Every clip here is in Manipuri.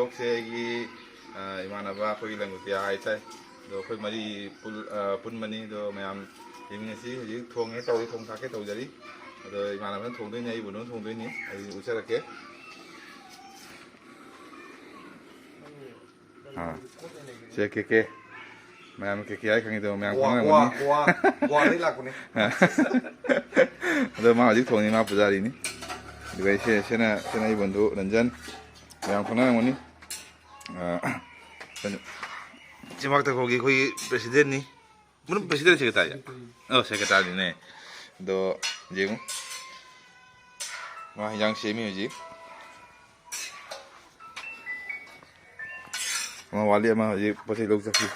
ꯕ꯭ꯂꯣꯛꯁꯦꯒꯤ ꯏꯃꯥꯟꯅꯕ ꯑꯩꯈꯣꯏꯒꯤ ꯂꯪꯒꯨꯇꯤꯌꯥ ꯍꯥꯏꯇꯥꯔꯦ ꯑꯗꯣ ꯑꯩꯈꯣꯏ ꯃꯔꯤ ꯄꯨꯟꯕꯅꯤ ꯑꯗꯣ ꯃꯌꯥꯝ ꯌꯦꯡꯃꯤꯟꯅꯁꯤ ꯍꯧꯖꯤꯛ ꯊꯣꯡꯉꯦ ꯇꯧꯔꯤ ꯊꯣꯡ ꯊꯥꯛꯀꯦ ꯇꯧꯖꯔꯤ ꯑꯗꯣ ꯏꯃꯥꯟꯅꯕꯅ ꯊꯣꯡꯗꯣꯏꯅꯤ ꯑꯩꯕꯨ ꯑꯗꯨꯝ ꯊꯣꯡꯗꯣꯏꯅꯤ ꯑꯩ ꯎꯠꯆꯔꯛꯀꯦ ꯁꯦ ꯀꯦꯀꯦ ꯃꯌꯥꯝ ꯀꯦꯀꯦ ꯍꯥꯏ ꯈꯪꯉꯤꯗꯣ ꯃꯌꯥꯝ ꯈꯪꯉꯝꯒꯅꯤ ꯒꯋꯥꯗꯩ ꯂꯥꯛꯄꯅꯤ ꯑꯗꯣ ꯃꯥ ꯍꯧꯖꯤꯛ ꯊꯣꯡꯉꯤ ꯃꯥ ꯄꯨꯖꯥꯔꯤꯅꯤ ꯑꯗꯨꯒ ꯁꯤꯅ ꯑꯩ ꯕꯟꯙꯨ ꯔꯟꯖꯟ ꯃꯌꯥꯝ ꯈꯪꯅꯔꯝꯒꯅꯤ ꯆꯤꯝꯄꯥꯛꯇꯀꯣꯒꯤ ꯑꯩꯈꯣꯏꯒꯤ ꯄ꯭ꯔꯦꯁꯤꯗꯦꯟꯅꯤ ꯃꯔꯝ ꯄ꯭ꯔꯦꯁꯤꯗꯦꯟ ꯁꯦꯀ꯭ꯔꯦꯇꯥꯔꯤ ꯁꯦꯀ꯭ꯔꯦꯇꯥꯔꯤꯅꯦ ꯑꯗꯣ ꯌꯦꯡꯉꯨ ꯃꯥ ꯍꯤꯟꯖꯥꯡ ꯁꯦꯝꯃꯤ ꯍꯧꯖꯤꯛ ꯑꯃ ꯋꯥꯠꯂꯤ ꯑꯃ ꯍꯧꯖꯤꯛ ꯄꯣꯠ ꯆꯩ ꯂꯧ ꯆꯠꯈꯤ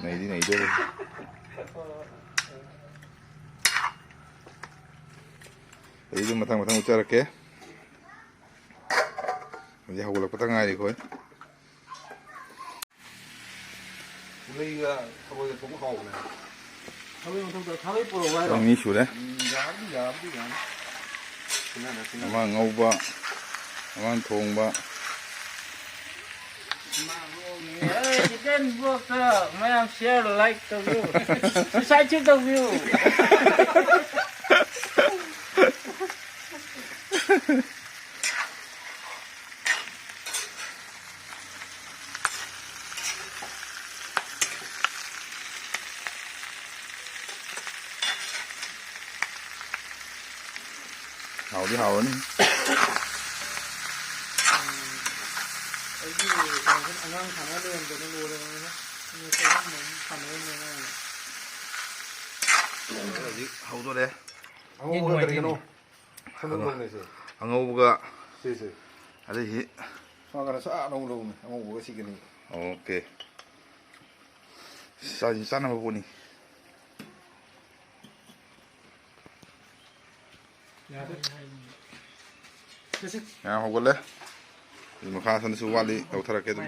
ꯅꯩꯗꯤ ꯅꯩꯗꯣꯔꯤ ꯑꯩꯗꯤ ꯃꯊꯪ ꯎꯠꯆꯔꯛꯀꯦ ꯍꯧꯖꯤꯛ ꯍꯧꯒꯠꯂꯛꯄꯗ ꯉꯥꯏꯔꯤ ꯑꯩꯈꯣꯏ ꯄꯨꯔꯩꯒ ꯊꯔꯣꯏꯒ ꯊꯣꯡꯕ ꯍꯥꯎꯕꯅꯦ ꯊꯔꯣꯏ ꯃꯊꯛꯇ ꯊꯔꯣꯏ ꯄꯨꯔꯛꯑꯣ ꯍꯥꯏꯔꯣ ꯃꯤ ꯁꯨꯔꯦ ꯌꯥꯕꯗꯤ ꯑꯃ ꯉꯧꯕ ꯑꯃ ꯊꯣꯡꯕ ꯆꯤꯛꯀꯟ ꯕ꯭ꯂꯣꯛꯇ ꯃꯌꯥꯝ ꯁꯤꯌꯔ ꯂꯥꯏꯛ ꯇꯧꯕꯤꯌꯨ ꯁꯕꯁꯀ꯭ꯔꯥꯏꯕꯁꯨ ꯇꯧꯕꯤꯌꯨ ꯍꯥꯎꯗꯤ ꯍꯥꯎꯔꯅꯤ ꯑꯩꯒꯤ ꯑꯉꯥꯡ ꯁꯥꯟꯅ ꯂꯩꯔꯝꯗꯅ ꯂꯣꯏꯔꯕꯅꯤꯅ ꯍꯧꯖꯤꯛ ꯍꯧꯗꯣꯔꯦ ꯑꯉꯧꯕꯒ ꯀꯔꯤꯒꯅꯣ ꯑꯉꯧꯕꯒ ꯁꯤꯁꯦ ꯑꯗꯩ ꯁꯨꯃꯥꯏꯅ ꯁꯥ ꯑꯅꯧꯕꯅꯤ ꯑꯉꯧꯕꯒ ꯁꯤꯒꯅꯤ ꯑꯣꯀꯦ ꯆꯥꯅꯕ ꯄꯣꯠꯅꯤ ꯃꯌꯥꯝ ꯍꯧꯒꯠꯂꯦ ꯃꯈꯥ ꯁꯣꯝꯗꯁꯨ ꯋꯥꯠꯂꯤ ꯇꯧꯊꯔꯛꯀꯦ ꯑꯗꯨꯝ